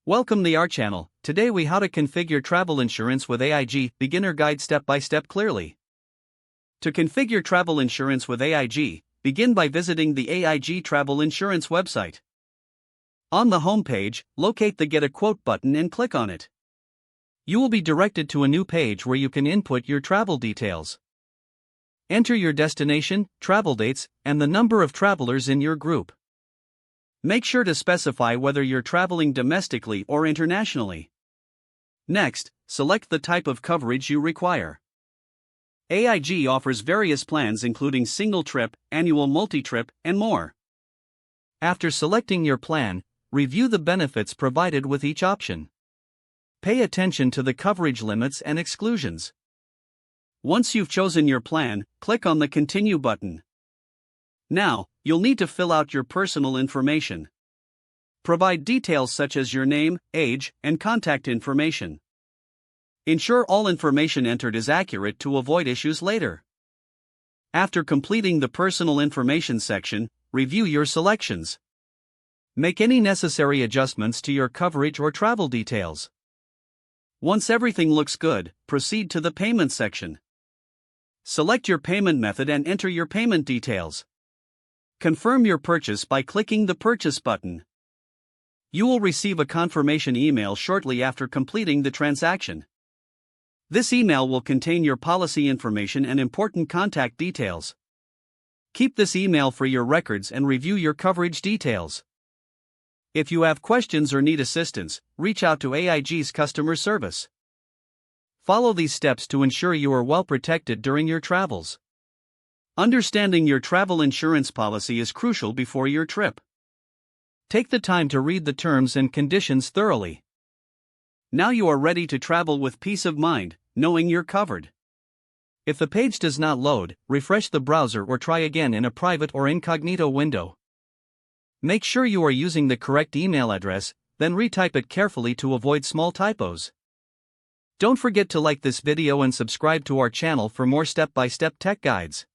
Welcome to our channel. Today we how to configure travel insurance with AIG, beginner guide step by step clearly. To configure travel insurance with AIG, begin by visiting the AIG travel insurance website. On the home page, locate the Get a Quote button and click on it. You will be directed to a new page where you can input your travel details. Enter your destination, travel dates, and the number of travelers in your group. Make sure to specify whether you're traveling domestically or internationally. Next, select the type of coverage you require. AIG offers various plans including single trip, annual multi-trip, and more. After selecting your plan, review the benefits provided with each option. Pay attention to the coverage limits and exclusions. Once you've chosen your plan, click on the Continue button. Now, you'll need to fill out your personal information. Provide details such as your name, age, and contact information. Ensure all information entered is accurate to avoid issues later. After completing the personal information section, review your selections. Make any necessary adjustments to your coverage or travel details. Once everything looks good, proceed to the payment section. Select your payment method and enter your payment details. Confirm your purchase by clicking the Purchase button. You will receive a confirmation email shortly after completing the transaction. This email will contain your policy information and important contact details. Keep this email for your records and review your coverage details. If you have questions or need assistance, reach out to AIG's customer service. Follow these steps to ensure you are well protected during your travels. Understanding your travel insurance policy is crucial before your trip. Take the time to read the terms and conditions thoroughly. Now you are ready to travel with peace of mind, knowing you're covered. If the page does not load, refresh the browser or try again in a private or incognito window. Make sure you are using the correct email address, then retype it carefully to avoid small typos. Don't forget to like this video and subscribe to our channel for more step-by-step tech guides.